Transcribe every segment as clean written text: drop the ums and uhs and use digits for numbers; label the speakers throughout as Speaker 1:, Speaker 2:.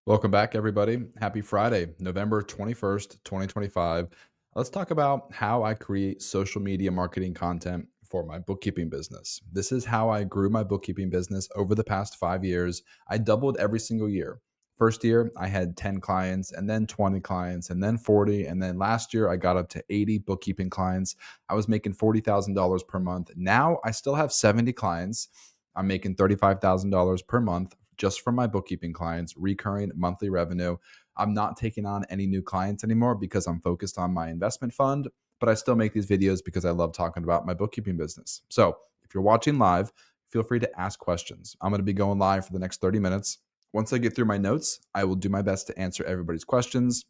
Speaker 1: Welcome back, everybody. Happy Friday, November 21st, 2025. Let's talk about how I create social media marketing content for my bookkeeping business. This is how I grew my bookkeeping business over the past 5 years. I doubled every single year. First year, I had 10 clients, and then 20 clients, and then 40. And then last year, I got up to 80 bookkeeping clients. I was making $40,000 per month. Now I still have 70 clients. I'm making $35,000 per month just from my bookkeeping clients, recurring monthly revenue. I'm not taking on any new clients anymore because I'm focused on my investment fund, but I still make these videos because I love talking about my bookkeeping business. So if you're watching live, feel free to ask questions. I'm going to be going live for the next 30 minutes. Once I get through my notes, I will do my best to answer everybody's questions.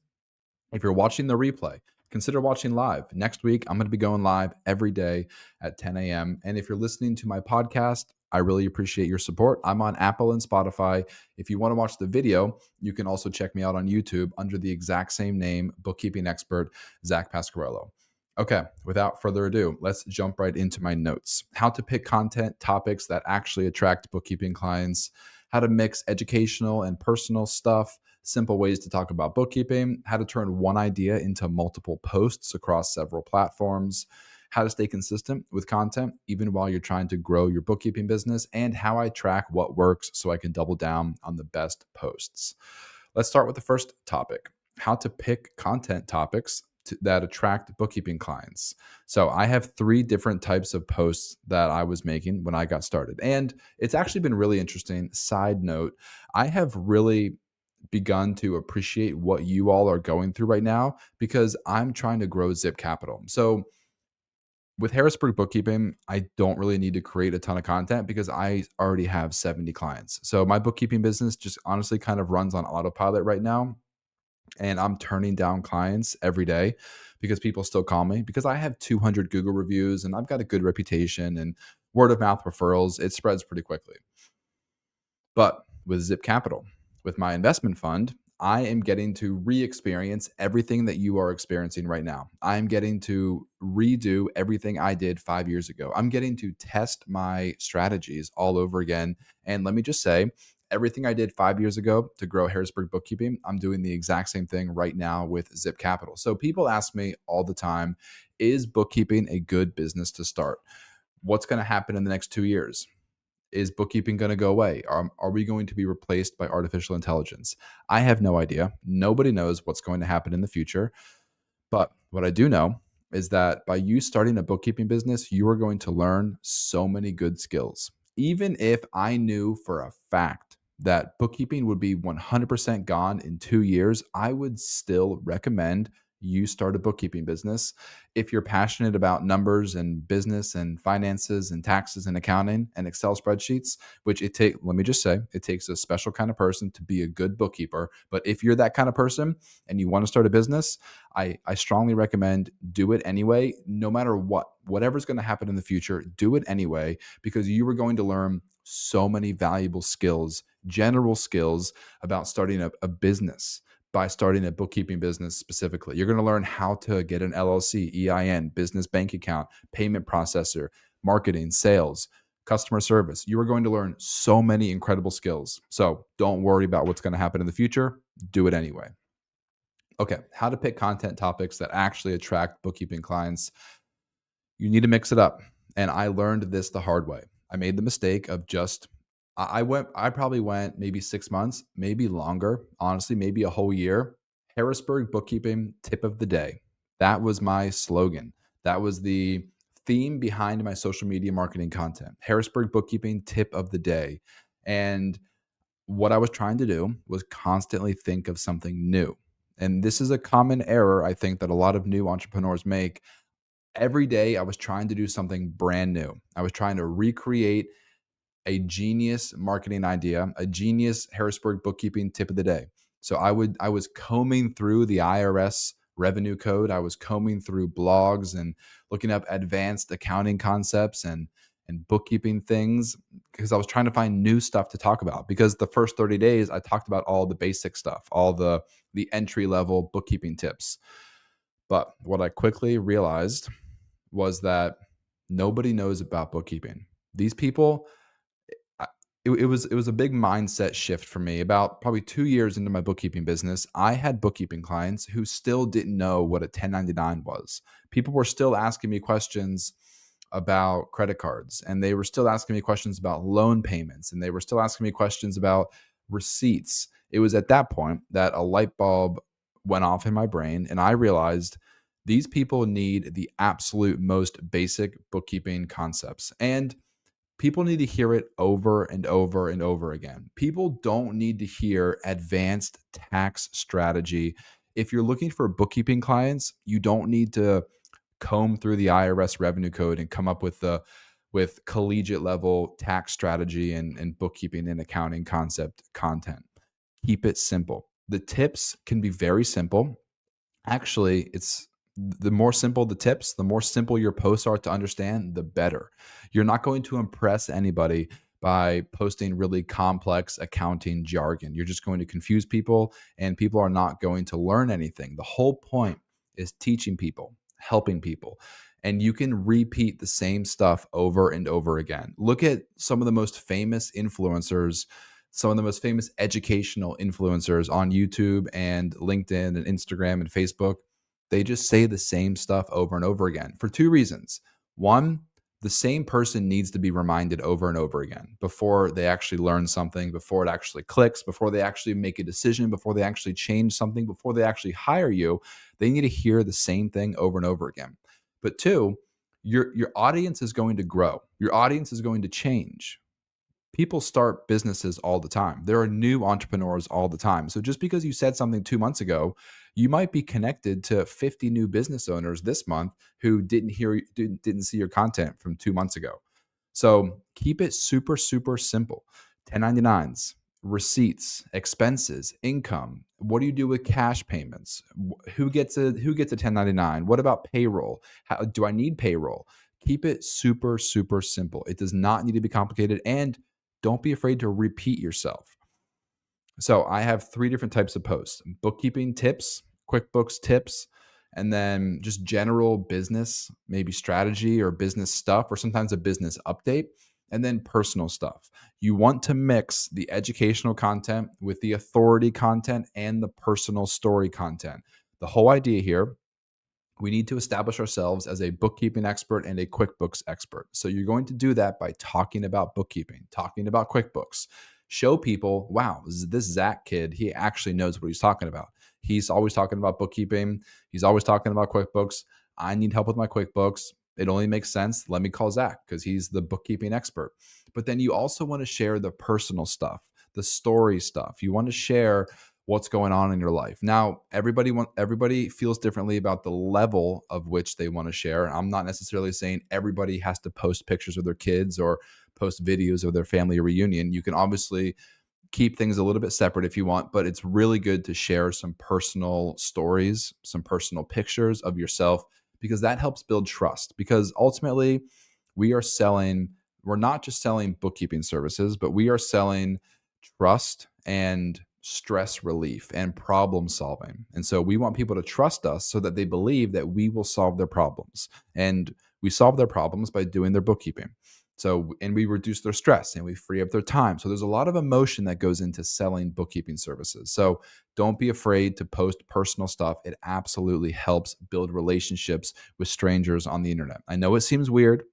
Speaker 1: If you're watching the replay, consider watching live. Next week, I'm going to be going live every day at 10 a.m. And if you're listening to my podcast, I really appreciate your support. I'm on Apple and Spotify. If you want to watch the video, you can also check me out on YouTube under the exact same name, bookkeeping expert Zach Pasquarello. Okay, without further ado, let's jump right into my notes. How to pick content topics that actually attract bookkeeping clients, how to mix educational and personal stuff, simple ways to talk about bookkeeping, how to turn one idea into multiple posts across several platforms, how to stay consistent with content even while you're trying to grow your bookkeeping business, and how I track what works so I can double down on the best posts. Let's start with the first topic: how to pick content topics that attract bookkeeping clients. So, I have three different types of posts that I was making when I got started. And it's actually been really interesting. Side note, I have really begun to appreciate what you all are going through right now because I'm trying to grow Zip Capital. So with Harrisburg Bookkeeping, I don't really need to create a ton of content because I already have 70 clients. So my bookkeeping business just honestly kind of runs on autopilot right now. And I'm turning down clients every day because people still call me because I have 200 Google reviews and I've got a good reputation and word of mouth referrals. It spreads pretty quickly. But with Zip Capital, with my investment fund, I am getting to re experience everything that you are experiencing right now. I'm getting to redo everything I did 5 years ago. I'm getting to test my strategies all over again. And let me just say, everything I did 5 years ago to grow Harrisburg Bookkeeping, I'm doing the exact same thing right now with Zip Capital. So people ask me all the time, is bookkeeping a good business to start? What's going to happen in the next 2 years? Is bookkeeping going to go away? Are we going to be replaced by artificial intelligence? I have no idea. Nobody knows what's going to happen in the future. But what I do know is that by you starting a bookkeeping business, you are going to learn so many good skills. Even if I knew for a fact that bookkeeping would be 100% gone in 2 years, I would still recommend you start a bookkeeping business. If you're passionate about numbers and business and finances and taxes and accounting and Excel spreadsheets, which let me just say, it takes a special kind of person to be a good bookkeeper. But if you're that kind of person and you want to start a business, I strongly recommend do it anyway, no matter whatever's going to happen in the future, do it anyway, because you are going to learn so many valuable skills, general skills about starting a business by starting a bookkeeping business specifically. You're going to learn how to get an LLC, EIN, business bank account, payment processor, marketing, sales, customer service. You are going to learn so many incredible skills. So don't worry about what's going to happen in the future. Do it anyway. Okay, how to pick content topics that actually attract bookkeeping clients. You need to mix it up. And I learned this the hard way. I made the mistake of just I probably went maybe 6 months, maybe longer, honestly, maybe a whole year. Harrisburg bookkeeping tip of the day. That was my slogan. That was the theme behind my social media marketing content. Harrisburg bookkeeping tip of the day. And what I was trying to do was constantly think of something new. And this is a common error I think that a lot of new entrepreneurs make. Every day I was trying to do something brand new. I was trying to recreate a genius marketing idea, a genius Harrisburg bookkeeping tip of the day. So I was combing through the IRS revenue code. I was combing through blogs and looking up advanced accounting concepts and bookkeeping things because I was trying to find new stuff to talk about, because the first 30 days I talked about all the basic stuff, all the entry level bookkeeping tips. But what I quickly realized was that nobody knows about bookkeeping. These people, It was a big mindset shift for me. About probably 2 years into my bookkeeping business, I had bookkeeping clients who still didn't know what a 1099 was. People were still asking me questions about credit cards, and they were still asking me questions about loan payments, and they were still asking me questions about receipts. It was at that point that a light bulb went off in my brain, and I realized these people need the absolute most basic bookkeeping concepts. And people need to hear it over and over and over again. People don't need to hear advanced tax strategy. If you're looking for bookkeeping clients, you don't need to comb through the IRS revenue code and come up with collegiate level tax strategy and bookkeeping and accounting concept content. Keep it simple. The tips can be very simple. Actually, it's the more simple the tips, the more simple your posts are to understand, the better. You're not going to impress anybody by posting really complex accounting jargon. You're just going to confuse people, and people are not going to learn anything. The whole point is teaching people, helping people. And you can repeat the same stuff over and over again. Look at some of the most famous influencers, some of the most famous educational influencers on YouTube and LinkedIn and Instagram and Facebook. They just say the same stuff over and over again for two reasons. One, the same person needs to be reminded over and over again before they actually learn something, before it actually clicks, before they actually make a decision, before they actually change something, before they actually hire you. They need to hear the same thing over and over again. But two, your audience is going to grow. Your audience is going to change. People start businesses all the time. There are new entrepreneurs all the time. So just because you said something 2 months ago, you might be connected to 50 new business owners this month who didn't see your content from 2 months ago. So keep it super super simple. 1099s, receipts, expenses, income. What do you do with cash payments? Who gets a 1099? What about payroll? How do I need payroll? Keep it super super simple. It does not need to be complicated, and don't be afraid to repeat yourself. So I have three different types of posts: bookkeeping tips, QuickBooks tips, and then just general business, maybe strategy or business stuff, or sometimes a business update, and then personal stuff. You want to mix the educational content with the authority content and the personal story content. The whole idea here, we need to establish ourselves as a bookkeeping expert and a QuickBooks expert. So you're going to do that by talking about bookkeeping, talking about QuickBooks. Show people, wow, this Zach kid, he actually knows what he's talking about. He's always talking about bookkeeping. He's always talking about QuickBooks. I need help with my QuickBooks. It only makes sense. Let me call Zach because he's the bookkeeping expert. But then you also want to share the personal stuff, the story stuff. You want to share what's going on in your life. Now, everybody feels differently about the level of which they want to share. I'm not necessarily saying everybody has to post pictures of their kids or post videos of their family reunion. You can obviously keep things a little bit separate if you want, but it's really good to share some personal stories, some personal pictures of yourself, because that helps build trust. Because ultimately, we are selling, we're not just selling bookkeeping services, but we are selling trust and stress relief and problem solving. And so we want people to trust us so that they believe that we will solve their problems. And we solve their problems by doing their bookkeeping. So, and we reduce their stress and we free up their time. So, there's a lot of emotion that goes into selling bookkeeping services. So, don't be afraid to post personal stuff. It absolutely helps build relationships with strangers on the internet. I know it seems weird.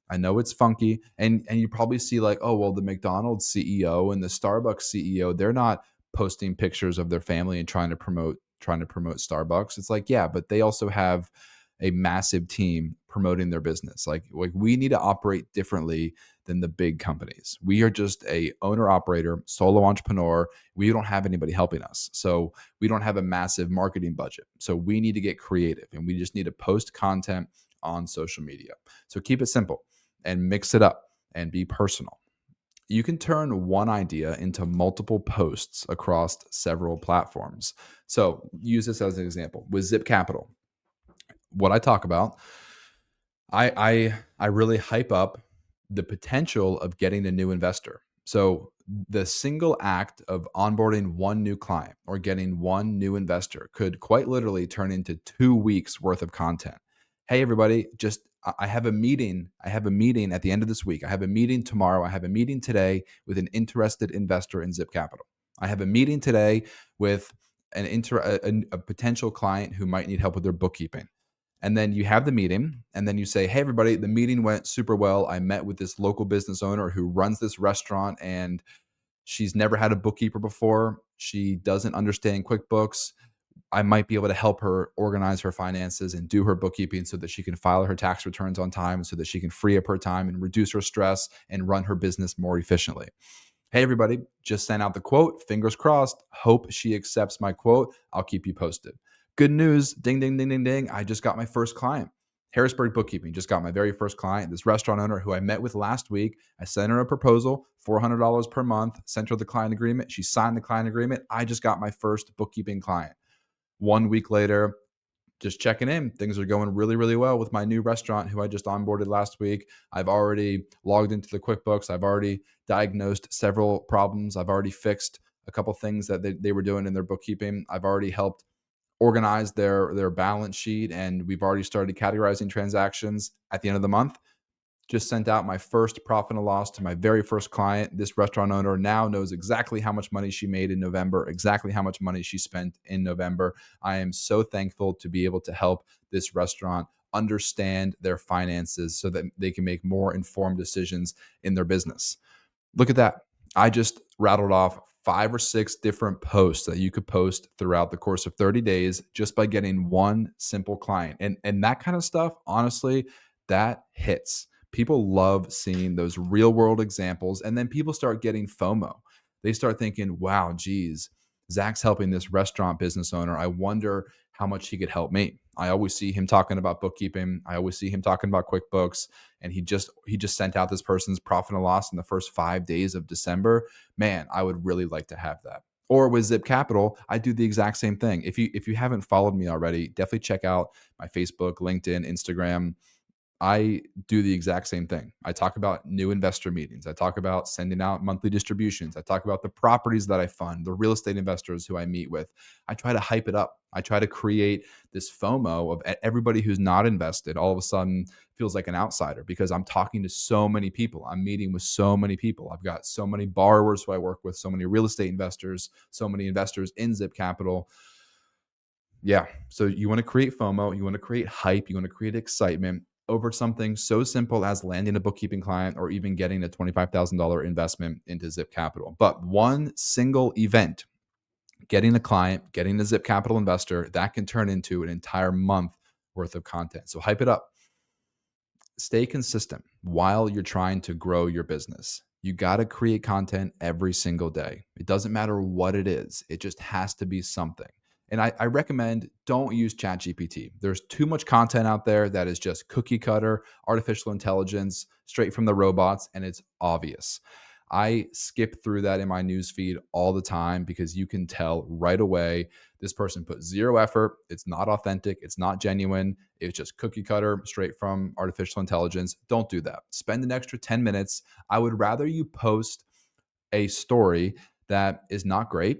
Speaker 1: I know it's funky, and you probably see like, oh well, the McDonald's CEO and the Starbucks CEO, they're not posting pictures of their family and trying to promote Starbucks. It's like, yeah, but they also have a massive team promoting their business. Like we need to operate differently than the big companies. We are just a owner operator, solo entrepreneur. We don't have anybody helping us. So we don't have a massive marketing budget. So we need to get creative and we just need to post content on social media. So keep it simple and mix it up and be personal. You can turn one idea into multiple posts across several platforms. So use this as an example with Zip Capital. What I talk about, I really hype up the potential of getting a new investor. So the single act of onboarding one new client or getting one new investor could quite literally turn into 2 weeks worth of content. Hey, everybody, I have a meeting. I have a meeting at the end of this week. I have a meeting tomorrow. I have a meeting today with an interested investor in Zip Capital. I have a meeting today with a potential client who might need help with their bookkeeping. And then you have the meeting, and then you say, "Hey, everybody, the meeting went super well. I met with this local business owner who runs this restaurant, and she's never had a bookkeeper before. She doesn't understand QuickBooks. I might be able to help her organize her finances and do her bookkeeping so that she can file her tax returns on time, so that she can free up her time and reduce her stress and run her business more efficiently. Hey, everybody, just sent out the quote. Fingers crossed. Hope she accepts my quote. I'll keep you posted. Good news. Ding, ding, ding, ding, ding. I just got my first client. Harrisburg Bookkeeping just got my very first client, this restaurant owner who I met with last week. I sent her a proposal, $400 per month, sent her the client agreement. She signed the client agreement. I just got my first bookkeeping client. 1 week later, just checking in. Things are going really, really well with my new restaurant who I just onboarded last week. I've already logged into the QuickBooks. I've already diagnosed several problems. I've already fixed a couple things that they were doing in their bookkeeping. I've already helped organize their balance sheet, and we've already started categorizing transactions at the end of the month. Just sent out my first profit and loss to my very first client. This restaurant owner now knows exactly how much money she made in November, exactly how much money she spent in November. I am so thankful to be able to help this restaurant understand their finances so that they can make more informed decisions in their business. Look at that. I just rattled off 5 or 6 different posts that you could post throughout the course of 30 days just by getting one simple client. And that kind of stuff, honestly, that hits. People love seeing those real world examples. And then people start getting FOMO. They start thinking, wow, geez, Zach's helping this restaurant business owner. I wonder how much he could help me. I always see him talking about bookkeeping. I always see him talking about QuickBooks, and he just sent out this person's profit and loss in the first 5 days of December. Man, I would really like to have that. Or with Zip Capital, I do the exact same thing. If you haven't followed me already, definitely check out my Facebook, LinkedIn, Instagram. I do the exact same thing. I talk about new investor meetings. I talk about sending out monthly distributions. I talk about the properties that I fund, the real estate investors who I meet with. I try to hype it up. I try to create this FOMO of everybody who's not invested all of a sudden feels like an outsider because I'm talking to so many people. I'm meeting with so many people. I've got so many borrowers who I work with, so many real estate investors, so many investors in Zip Capital. Yeah. So you want to create FOMO, you want to create hype, you want to create excitement over something so simple as landing a bookkeeping client or even getting a $25,000 investment into Zip Capital. But one single event, getting a client, getting a Zip Capital investor, that can turn into an entire month worth of content. So hype it up. Stay consistent while you're trying to grow your business. You got to create content every single day. It doesn't matter what it is, it just has to be something. And I recommend don't use ChatGPT. There's too much content out there that is just cookie cutter, artificial intelligence, straight from the robots, and it's obvious. I skip through that in my news feed all the time because you can tell right away this person put zero effort. It's not authentic. It's not genuine. It's just cookie cutter straight from artificial intelligence. Don't do that. Spend an extra 10 minutes. I would rather you post a story that is not great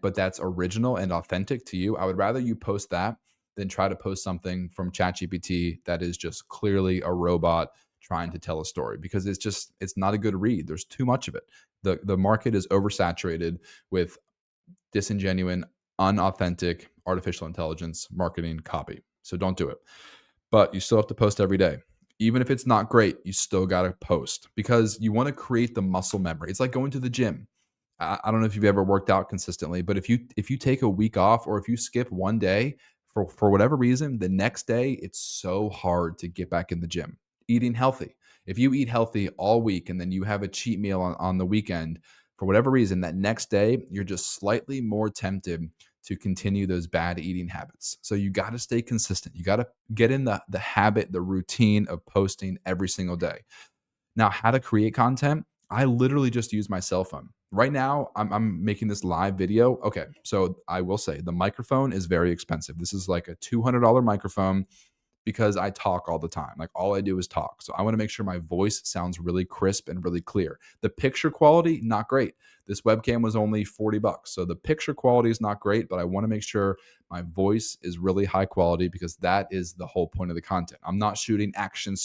Speaker 1: but that's original and authentic to you. I would rather you post that than try to post something from ChatGPT that is just clearly a robot trying to tell a story because it's not a good read. There's too much of it. The market is oversaturated with disingenuine, unauthentic artificial intelligence marketing copy. So don't do it. But you still have to post every day. Even if it's not great, you still got to post because you want to create the muscle memory. It's like going to the gym. I don't know if you've ever worked out consistently, but if you take a week off or if you skip one day for whatever reason, the next day it's so hard to get back in the gym. Eating healthy. If you eat healthy all week and then you have a cheat meal on the weekend, for whatever reason, that next day you're just slightly more tempted to continue those bad eating habits. So you got to stay consistent. You got to get in the habit, the routine of posting every single day. Now, how to create content? I literally just use my cell phone. Right now, I'm making this live video. Okay, so I will say the microphone is very expensive. This is like a $200 microphone. because I talk all the time. Like all I do is talk. So I want to make sure my voice sounds really crisp and really clear. The picture quality, not great. This webcam was only $40. So the picture quality is not great, but I want to make sure my voice is really high quality because that is the whole point of the content. I'm not shooting action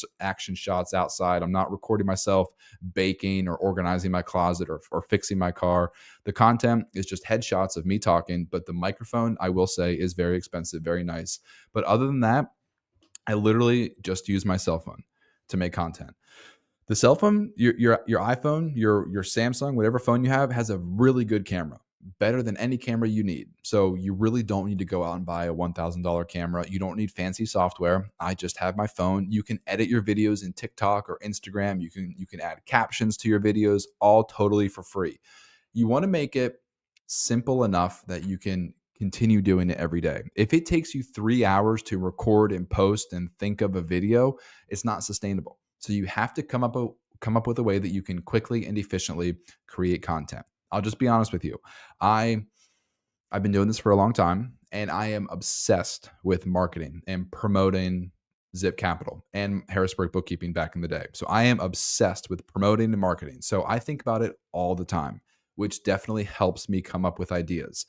Speaker 1: shots outside. I'm not recording myself baking or organizing my closet or fixing my car. The content is just headshots of me talking, but the microphone, I will say, is very expensive, very nice. But other than that, I literally just use my cell phone to make content. The cell phone, your iPhone, your Samsung, whatever phone you have, has a really good camera, better than any camera you need. So you really don't need to go out and buy a $1,000 camera. You don't need fancy software. I just have my phone. You can edit your videos in TikTok or Instagram. You can add captions to your videos, all totally for free. You want to make it simple enough that you can continue doing it every day. If it takes you 3 hours to record and post and think of a video, it's not sustainable. So you have to come up with a way that you can quickly and efficiently create content. I'll just be honest with you. I I've been doing this for a long time and I am obsessed with marketing and promoting Zip Capital and Harrisburg Bookkeeping back in the day. So I am obsessed with promoting and marketing. So I think about it all the time, which definitely helps me come up with ideas.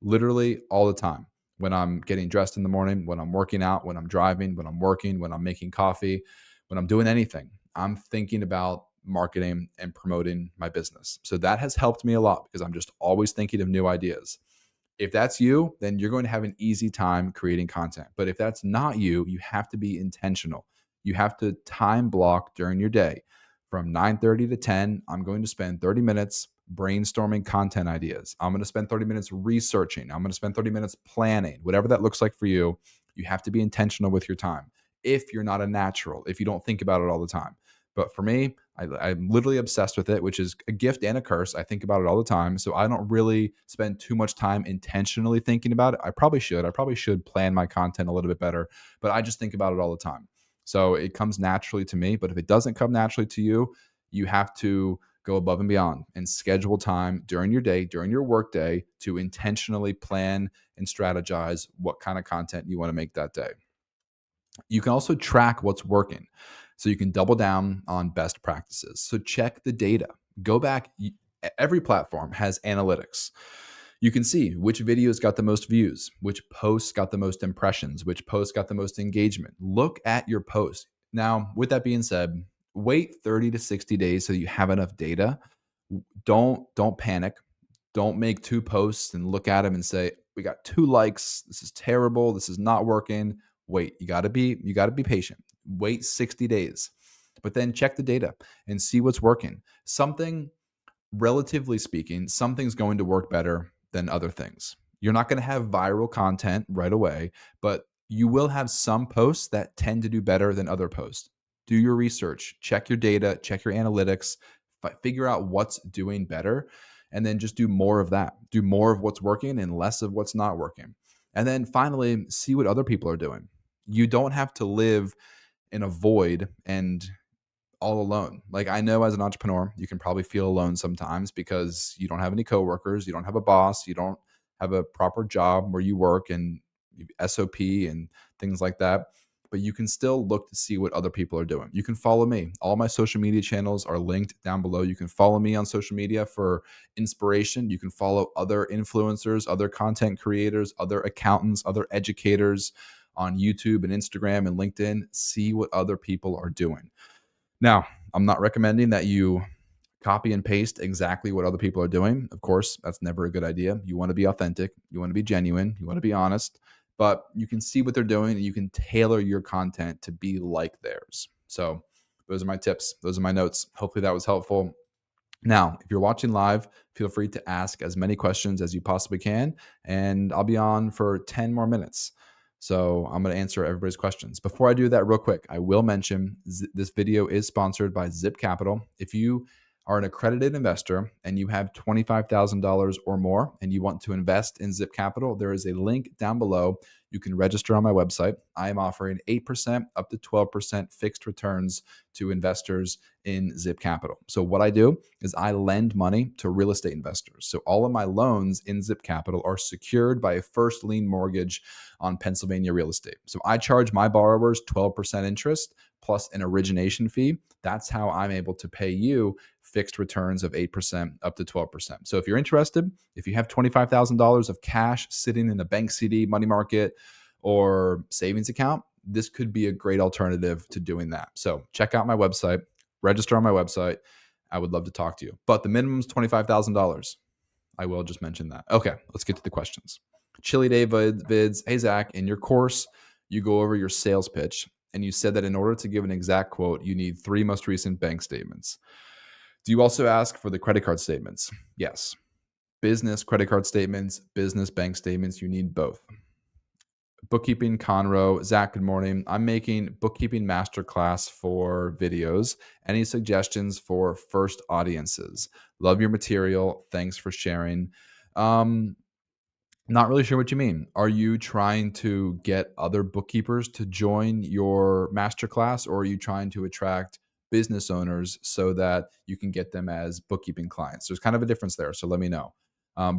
Speaker 1: Literally all the time. When I'm getting dressed in the morning, when I'm working out, when I'm driving, when I'm working, when I'm making coffee, when I'm doing anything, I'm thinking about marketing and promoting my business. So that has helped me a lot because I'm just always thinking of new ideas. If that's you, then you're going to have an easy time creating content. But if that's not you, you have to be intentional. You have to time block during your day from 9:30 to 10. I'm going to spend 30 minutes brainstorming content ideas. I'm going to spend 30 minutes researching. I'm going to spend 30 minutes planning. Whatever that looks like for you, you have to be intentional with your time. If you're not a natural, if you don't think about it all the time. But for me, I'm literally obsessed with it, which is a gift and a curse. I think about it all the time. So I don't really spend too much time intentionally thinking about it. I probably should. I probably should plan my content a little bit better, but I just think about it all the time. So it comes naturally to me. But if it doesn't come naturally to you, you have to go above and beyond and schedule time during your day, during your work day to intentionally plan and strategize what kind of content you want to make that day. You can also track what's working. So you can double down on best practices. So check the data. Go back. Every platform has analytics. You can see which videos got the most views, which posts got the most impressions, which posts got the most engagement. Look at your posts. Now, with that being said, wait 30 to 60 days so you have enough data. Don't panic. Don't make two posts and look at them and say, we got 2 likes. This is terrible. This is not working. Wait, you got to be patient. Wait 60 days. But then check the data and see what's working. Something, relatively speaking, something's going to work better than other things. You're not going to have viral content right away, but you will have some posts that tend to do better than other posts. Do your research, check your data, check your analytics, figure out what's doing better, and then just do more of that. Do more of what's working and less of what's not working. And then finally, see what other people are doing. You don't have to live in a void and all alone. Like I know as an entrepreneur, you can probably feel alone sometimes because you don't have any coworkers, you don't have a boss, you don't have a proper job where you work and SOP and things like that. But you can still look to see what other people are doing. You can follow me. All my social media channels are linked down below. You can follow me on social media for inspiration. You can follow other influencers, other content creators, other accountants, other educators on YouTube and Instagram and LinkedIn. See what other people are doing. Now, I'm not recommending that you copy and paste exactly what other people are doing. Of course, that's never a good idea. You want to be authentic, you want to be genuine, you want to be honest, but you can see what they're doing and you can tailor your content to be like theirs. So, those are my tips, those are my notes. Hopefully, that was helpful. Now, if you're watching live, feel free to ask as many questions as you possibly can, and I'll be on for 10 more minutes. So I'm going to answer everybody's questions. Before I do that, real quick, I will mention this video is sponsored by Zip Capital. If you are an accredited investor and you have $25,000 or more and you want to invest in Zip Capital, there is a link down below. You can register on my website. I am offering 8% up to 12% fixed returns to investors in Zip Capital. So, what I do is I lend money to real estate investors. So, all of my loans in Zip Capital are secured by a first lien mortgage on Pennsylvania real estate. So, I charge my borrowers 12% interest plus an origination fee. That's how I'm able to pay you fixed returns of 8% up to 12%. So if you're interested, if you have $25,000 of cash sitting in a bank CD, money market, or savings account, this could be a great alternative to doing that. So check out my website, register on my website. I would love to talk to you. But the minimum is $25,000. I will just mention that. Okay, let's get to the questions. Chili David vids, hey Zach, in your course, you go over your sales pitch and you said that in order to give an exact quote, you need 3 most recent bank statements. Do you also ask for the credit card statements? Yes. Business credit card statements, business bank statements, you need both. Bookkeeping Conroe, Zach, good morning. I'm making bookkeeping masterclass for videos. Any suggestions for first audiences? Love your material. Thanks for sharing. Not really sure what you mean. Are you trying to get other bookkeepers to join your masterclass, or are you trying to attract business owners so that you can get them as bookkeeping clients? There's kind of a difference there. So let me know.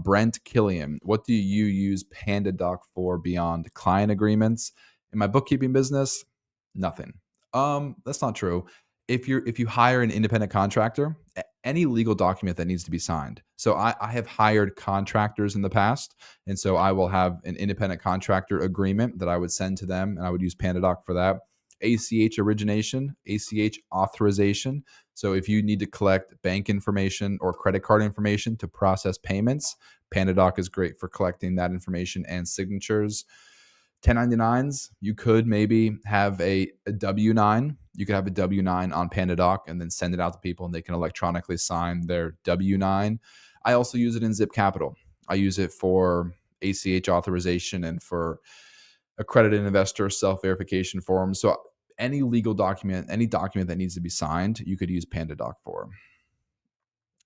Speaker 1: Brent Killian, what do you use PandaDoc for beyond client agreements? In my bookkeeping business, nothing. That's not true. If you hire an independent contractor, any legal document that needs to be signed. So I have hired contractors in the past, and so I will have an independent contractor agreement that I would send to them, and I would use PandaDoc for that. ACH origination, ACH authorization. So if you need to collect bank information or credit card information to process payments, PandaDoc is great for collecting that information and signatures. 1099s, you could maybe have a W-9. You could have a W-9 on PandaDoc and then send it out to people and they can electronically sign their W-9. I also use it in Zip Capital. I use it for ACH authorization and for accredited investor self-verification forms. So any legal document, any document that needs to be signed, you could use PandaDoc for.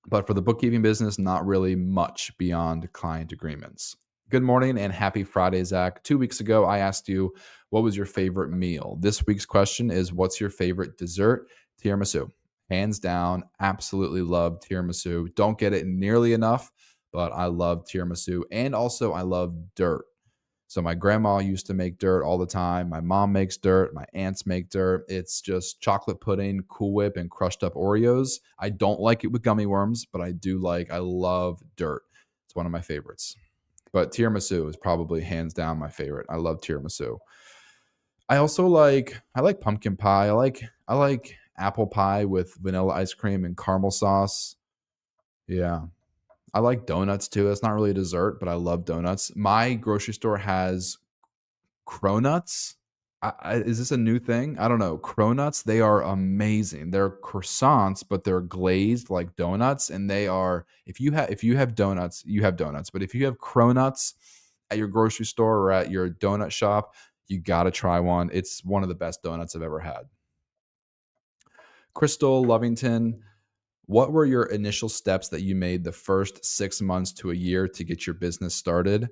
Speaker 1: But for the bookkeeping business, not really much beyond client agreements. Good morning and happy Friday, Zach. 2 weeks ago, I asked you, what was your favorite meal? This week's question is, what's your favorite dessert? Tiramisu. Hands down, absolutely love tiramisu. Don't get it nearly enough, but I love tiramisu. And also, I love dirt. So my grandma used to make dirt all the time. My mom makes dirt. My aunts make dirt. It's just chocolate pudding, Cool Whip, and crushed up Oreos. I don't like it with gummy worms, but I love dirt. It's one of my favorites. But tiramisu is probably hands down my favorite. I love tiramisu. I like pumpkin pie. I like apple pie with vanilla ice cream and caramel sauce. Yeah. I like donuts too. It's not really a dessert, but I love donuts. My grocery store has cronuts. Is this a new thing? I don't know. Cronuts, they are amazing. They're croissants, but they're glazed like donuts, and they are. If you have donuts, you have donuts. But if you have cronuts at your grocery store or at your donut shop, you gotta try one. It's one of the best donuts I've ever had. Crystal Lovington, what were your initial steps that you made the first 6 months to a year to get your business started?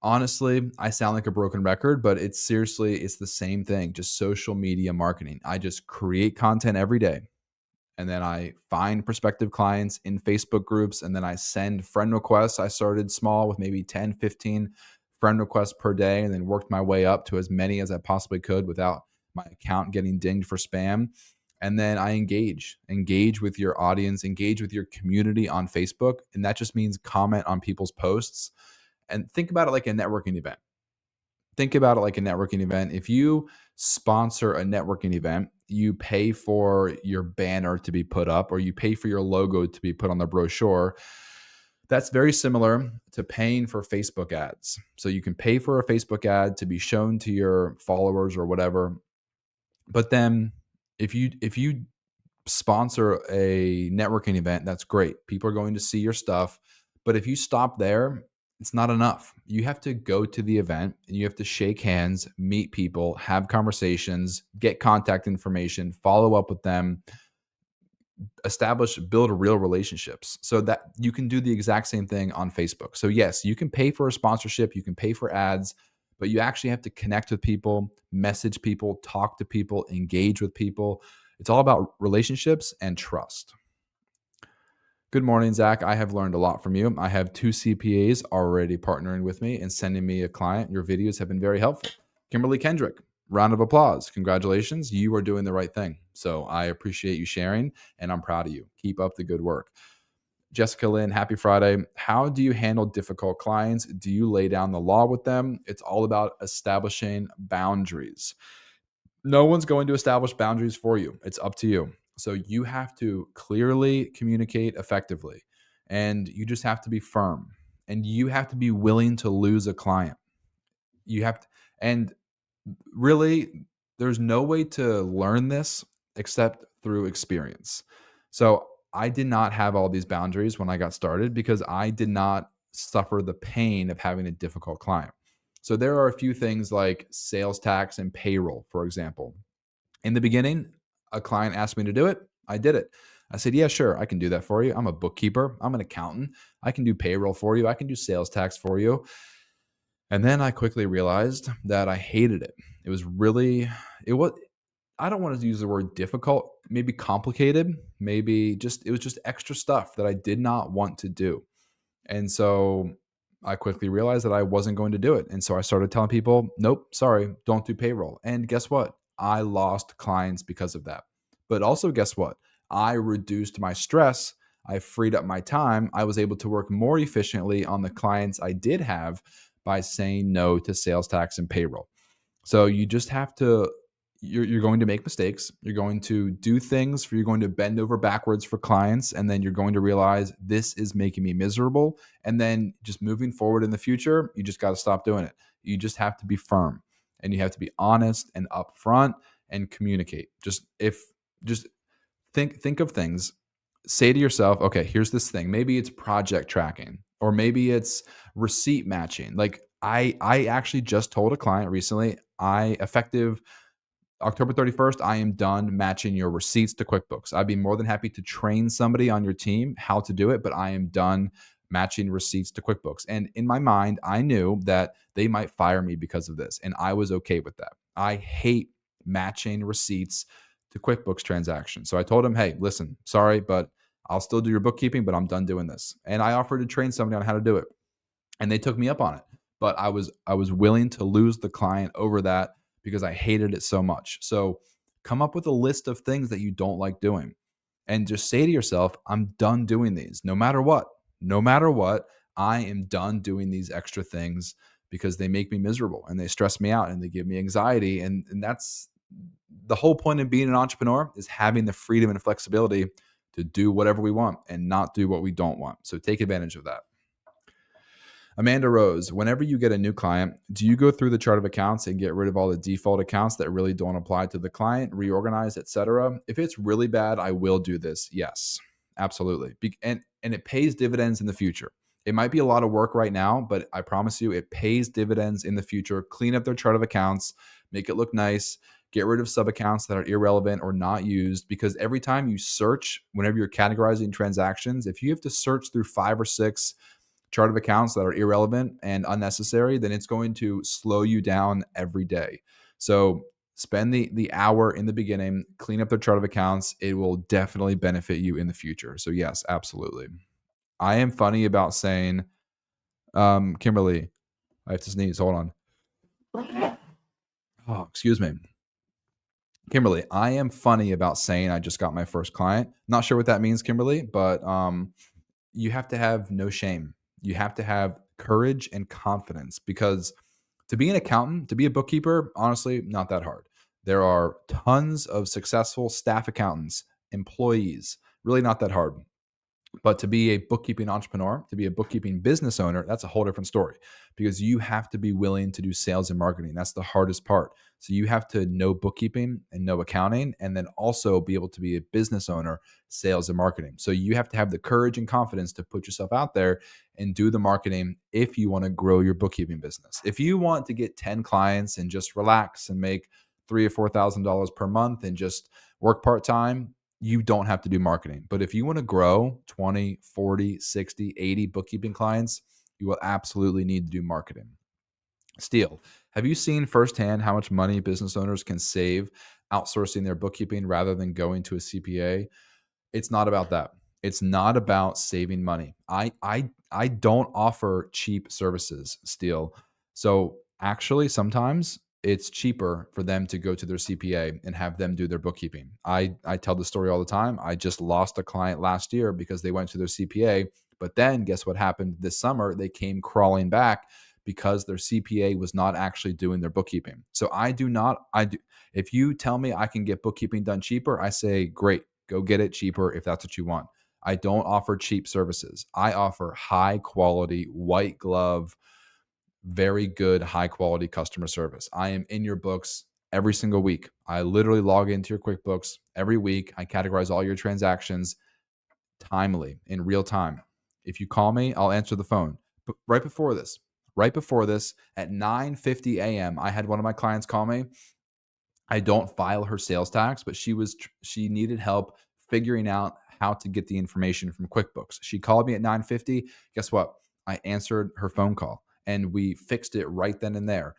Speaker 1: Honestly, I sound like a broken record, but it's the same thing, just social media marketing. I just create content every day and then I find prospective clients in Facebook groups and then I send friend requests. I started small with maybe 10, 15 friend requests per day and then worked my way up to as many as I possibly could without my account getting dinged for spam. And then I engage with your audience, engage with your community on Facebook. And that just means comment on people's posts and think about it like a networking event. Think about it like a networking event. If you sponsor a networking event, you pay for your banner to be put up or you pay for your logo to be put on the brochure. That's very similar to paying for Facebook ads. So you can pay for a Facebook ad to be shown to your followers or whatever. But then if you sponsor a networking event, that's great. People are going to see your stuff. But if you stop there, it's not enough. You have to go to the event and you have to shake hands, meet people, have conversations, get contact information, follow up with them, build real relationships so that you can do the exact same thing on Facebook. So yes, you can pay for a sponsorship, you can pay for ads, but you actually have to connect with people, message people, talk to people, engage with people. It's all about relationships and trust. Good morning, Zach. I have learned a lot from you. I have two CPAs already partnering with me and sending me a client. Your videos have been very helpful. Kimberly Kendrick, round of applause. Congratulations. You are doing the right thing. So I appreciate you sharing and I'm proud of you. Keep up the good work. Jessica Lynn, happy Friday. How do you handle difficult clients? Do you lay down the law with them? It's all about establishing boundaries. No one's going to establish boundaries for you. It's up to you. So you have to clearly communicate effectively and you just have to be firm and you have to be willing to lose a client. You have to, and really, there's no way to learn this except through experience. So I did not have all these boundaries when I got started because I did not suffer the pain of having a difficult client. So there are a few things like sales tax and payroll, for example. In the beginning, a client asked me to do it. I did it. I said, yeah, sure, I can do that for you. I'm a bookkeeper. I'm an accountant. I can do payroll for you. I can do sales tax for you. And then I quickly realized that I hated it. It was really, it was, I don't want to use the word difficult, maybe complicated, maybe just, it was just extra stuff that I did not want to do. And so I quickly realized that I wasn't going to do it. And so I started telling people, nope, sorry, don't do payroll. And guess what? I lost clients because of that. But also, guess what? I reduced my stress. I freed up my time. I was able to work more efficiently on the clients I did have by saying no to sales tax and payroll. So you just have to, you're going to make mistakes. You're going to do things you're going to bend over backwards for clients. And then you're going to realize this is making me miserable. And then just moving forward in the future, you just got to stop doing it. You just have to be firm and you have to be honest and upfront and communicate. Just think of things. Say to yourself, okay, here's this thing. Maybe it's project tracking or maybe it's receipt matching. Like I actually just told a client recently, I effective October 31st, I am done matching your receipts to QuickBooks. I'd be more than happy to train somebody on your team how to do it, but I am done matching receipts to QuickBooks. And in my mind, I knew that they might fire me because of this, and I was okay with that. I hate matching receipts to QuickBooks transactions. So I told him, hey, listen, sorry, but I'll still do your bookkeeping, but I'm done doing this. And I offered to train somebody on how to do it, and they took me up on it. But I was willing to lose the client over that because I hated it so much. So come up with a list of things that you don't like doing and just say to yourself, I'm done doing these. No matter what. No matter what, I am done doing these extra things because they make me miserable and they stress me out and they give me anxiety. And that's the whole point of being an entrepreneur, is having the freedom and flexibility to do whatever we want and not do what we don't want. So take advantage of that. Amanda Rose, whenever you get a new client, do you go through the chart of accounts and get rid of all the default accounts that really don't apply to the client, reorganize, etc.? If it's really bad, I will do this. Yes, absolutely. And it pays dividends in the future. It might be a lot of work right now, but I promise you it pays dividends in the future. Clean up their chart of accounts, make it look nice, get rid of sub accounts that are irrelevant or not used, because every time you search, whenever you're categorizing transactions, if you have to search through 5 or 6 chart of accounts that are irrelevant and unnecessary, then it's going to slow you down every day. So spend the hour in the beginning, clean up the chart of accounts. It will definitely benefit you in the future. So yes, absolutely. I am funny about saying, Kimberly, I have to sneeze. Hold on. Oh, excuse me. Kimberly, I am funny about saying I just got my first client. Not sure what that means, Kimberly, but you have to have no shame. You have to have courage and confidence, because to be an accountant, to be a bookkeeper, honestly, not that hard. There are tons of successful staff accountants, employees, really not that hard. But to be a bookkeeping entrepreneur, to be a bookkeeping business owner, that's a whole different story, because you have to be willing to do sales and marketing. That's the hardest part. So you have to know bookkeeping and know accounting, and then also be able to be a business owner, sales and marketing. So you have to have the courage and confidence to put yourself out there and do the marketing if you want to grow your bookkeeping business. If you want to get 10 clients and just relax and make $3,000 or $4,000 per month and just work part-time, you don't have to do marketing. But if you want to grow 20, 40, 60, 80 bookkeeping clients, you will absolutely need to do marketing. Steele, have you seen firsthand how much money business owners can save outsourcing their bookkeeping rather than going to a CPA? It's not about that. It's not about saving money. I don't offer cheap services, Steele. So actually, sometimes it's cheaper for them to go to their CPA and have them do their bookkeeping. I tell the story all the time. I just lost a client last year because they went to their CPA, but then guess what happened this summer? They came crawling back because their CPA was not actually doing their bookkeeping. So I do not I do if you tell me I can get bookkeeping done cheaper, I say great. Go get it cheaper if that's what you want. I don't offer cheap services. I offer high quality, white glove, very good, high quality customer service. I am in your books every single week. I literally log into your QuickBooks every week. I categorize all your transactions timely in real time. If you call me, I'll answer the phone. But right before this at 9:50 a.m., I had one of my clients call me. I don't file her sales tax, but she needed help figuring out how to get the information from QuickBooks. She called me at 9:50. Guess what? I answered her phone call and we fixed it right then and there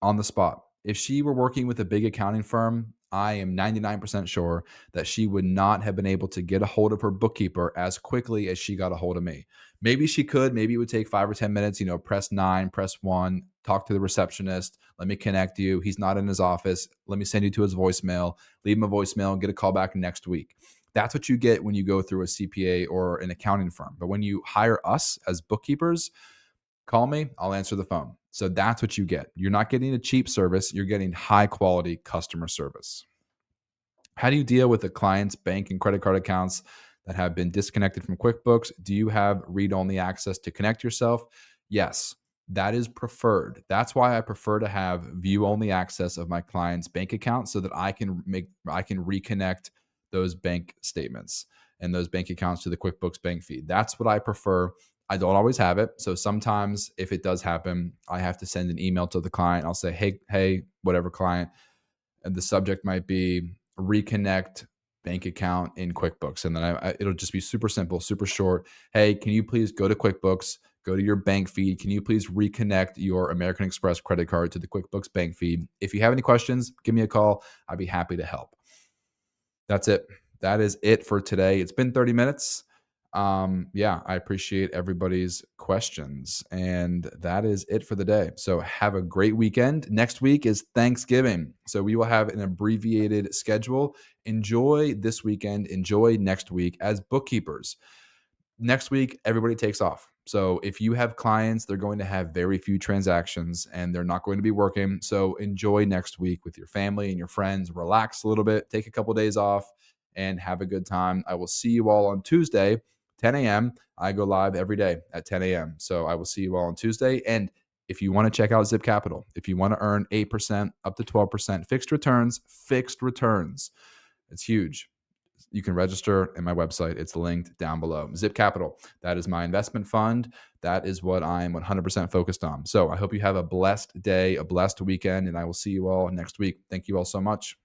Speaker 1: on the spot. If she were working with a big accounting firm, I am 99% sure that she would not have been able to get a hold of her bookkeeper as quickly as she got a hold of me. Maybe she could, maybe it would take 5 or 10 minutes, press nine, press one, talk to the receptionist. Let me connect you. He's not in his office. Let me send you to his voicemail, leave him a voicemail and get a call back next week. That's what you get when you go through a CPA or an accounting firm. But when you hire us as bookkeepers, call me, I'll answer the phone. So that's what you get. You're not getting a cheap service, you're getting high quality customer service. How do you deal with the client's bank and credit card accounts that have been disconnected from QuickBooks? Do you have read only access to connect yourself? Yes, that is preferred. That's why I prefer to have view only access of my client's bank account so that I can reconnect those bank statements and those bank accounts to the QuickBooks bank feed. That's what I prefer. I don't always have it. So sometimes if it does happen, I have to send an email to the client. I'll say, hey, whatever client, and the subject might be reconnect bank account in QuickBooks. And then it'll just be super simple, super short. Hey, can you please go to QuickBooks, go to your bank feed? Can you please reconnect your American Express credit card to the QuickBooks bank feed? If you have any questions, give me a call. I'd be happy to help. That's it. That is it for today. It's been 30 minutes. Yeah, I appreciate everybody's questions. And that is it for the day. So have a great weekend. Next week is Thanksgiving. So we will have an abbreviated schedule. Enjoy this weekend. Enjoy next week as bookkeepers. Next week, everybody takes off. So if you have clients, they're going to have very few transactions and they're not going to be working. So enjoy next week with your family and your friends. Relax a little bit, take a couple days off, and have a good time. I will see you all on Tuesday, 10 a.m. I go live every day at 10 a.m. So I will see you all on Tuesday. And if you want to check out Zip Capital, if you want to earn 8% up to 12% fixed returns, it's huge. You can register in my website. It's linked down below. Zip Capital, that is my investment fund. That is what I'm 100% focused on. So I hope you have a blessed day, a blessed weekend, and I will see you all next week. Thank you all so much.